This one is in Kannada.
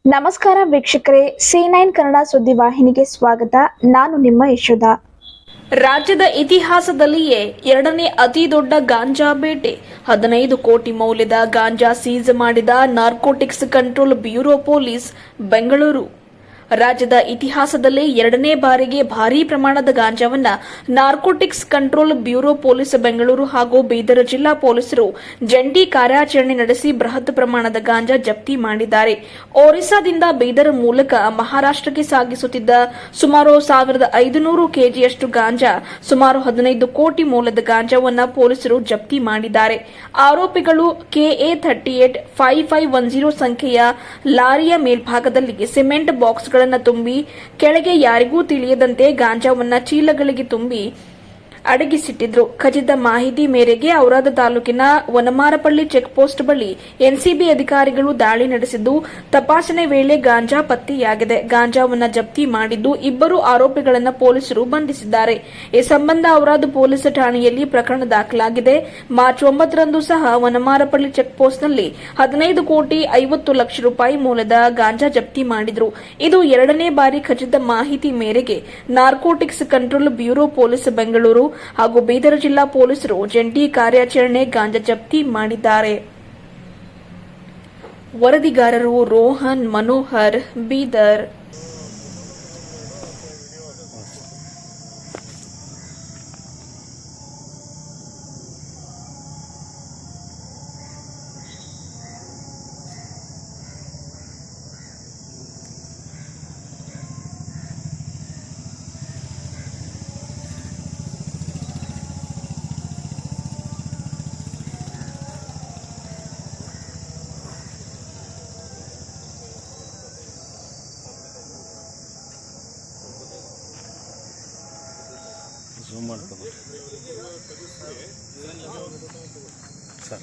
ನಮಸ್ಕಾರ ವೀಕ್ಷಕರೇ, C9 ಕನ್ನಡ ಸುದ್ದಿವಾಹಿನಿಗೆ ಸ್ವಾಗತ. ನಾನು ನಿಮ್ಮ ಯಶೋಧ. ರಾಜ್ಯದ ಇತಿಹಾಸದಲ್ಲಿಯೇ ಎರಡನೇ ಅತಿ ದೊಡ್ಡ ಗಾಂಜಾ ಬೇಟೆ. 15 ಕೋಟಿ ಮೌಲ್ಯದ ಗಾಂಜಾ ಸೀಸ್ ಮಾಡಿದ narcotics control bureau police, Bengaluru. ರಾಜ್ಯದ ಇತಿಹಾಸದಲ್ಲೇ ಎರಡನೇ ಬಾರಿಗೆ ಭಾರೀ ಪ್ರಮಾಣದ ಗಾಂಜಾವನ್ನ narcotics control bureau police Bengaluru ಹಾಗೂ ಬೀದರ್ ಜಿಲ್ಲಾ ಪೊಲೀಸರು ಜಂಟಿ ಕಾರ್ಯಾಚರಣೆ ನಡೆಸಿ ಬೃಹತ್ ಪ್ರಮಾಣದ ಗಾಂಜಾ ಜಪ್ತಿ ಮಾಡಿದ್ದಾರೆ. ಒರಿಸ್ಸಾದಿಂದ ಬೀದರ್ ಮೂಲಕ ಮಹಾರಾಷ್ಟ್ರಕ್ಕೆ ಸಾಗಿಸುತ್ತಿದ್ದ ಸುಮಾರು 1500 ಕೆಜಿಯಷ್ಟು ಗಾಂಜಾ, ಸುಮಾರು 15 ಕೋಟಿ ಮೌಲ್ಯದ ಗಾಂಜಾವನ್ನ ಪೊಲೀಸರು ಜಪ್ತಿ ಮಾಡಿದ್ದಾರೆ. ಆರೋಪಿಗಳು KA385510 ಸಂಖ್ಯೆಯ ಲಾರಿಯ ಮೇಲ್ಭಾಗದಲ್ಲಿ ಸಿಮೆಂಟ್ ಬಾಕ್ಸ್ಗಳನ್ನು ತುಂಬಿ ಕೆಳಗೆ ಯಾರಿಗೂ ತಿಳಿಯದಂತೆ ಗಾಂಜಾವನ್ನ ಚೀಲಗಳಿಗೆ ತುಂಬಿ ಅಡಗಿಸಿಟ್ಟಿದ್ರು. ಖಚಿತ ಮಾಹಿತಿ ಮೇರೆಗೆ ಔರಾದ ತಾಲೂಕಿನ ವನಮಾರಪಳ್ಳಿ ಚೆಕ್ಪೋಸ್ಟ್ ಬಳಿ ಎನ್ಸಿಬಿ ಅಧಿಕಾರಿಗಳು ದಾಳಿ ನಡೆಸಿದ್ದು, ತಪಾಸಣೆ ವೇಳೆ ಗಾಂಜಾ ಪತ್ತೆಯಾಗಿದೆ. ಗಾಂಜಾವನ್ನ ಜಪ್ತಿ ಮಾಡಿದ್ದು, ಇಬ್ಬರು ಆರೋಪಿಗಳನ್ನು ಪೊಲೀಸರು ಬಂಧಿಸಿದ್ದಾರೆ. ಈ ಸಂಬಂಧ ಔರಾದ ಪೊಲೀಸ್ ಠಾಣೆಯಲ್ಲಿ ಪ್ರಕರಣ ದಾಖಲಾಗಿದೆ. ಮಾರ್ಚ್ 9ರಂದು ಸಹ ವನಮಾರಪಳ್ಳಿ ಚೆಕ್ಪೋಸ್ಟ್ನಲ್ಲಿ 15 ಕೋಟಿ 50 ಲಕ್ಷ ರೂಪಾಯಿ ಮೌಲ್ಯದ ಗಾಂಜಾ ಜಪ್ತಿ ಮಾಡಿದ್ರು. ಇದು ಎರಡನೇ ಬಾರಿ ಖಚಿತ ಮಾಹಿತಿ ಮೇರೆಗೆ narcotics control bureau police Bengaluru ಹಾಗೂ ಬೀದರ್ ಜಿಲ್ಲಾ ಪೊಲೀಸರು ಜಂಟಿ ಕಾರ್ಯಾಚರಣೆ ಗಾಂಜಾ ಜಪ್ತಿ ಮಾಡಿದ್ದಾರೆ. ವರದಿಗಾರರು ರೋಹನ್ ಮನೋಹರ್, ಬೀದರ್. ಝೂಮ್ ಮಾಡ್ತದೆ ಸರ್.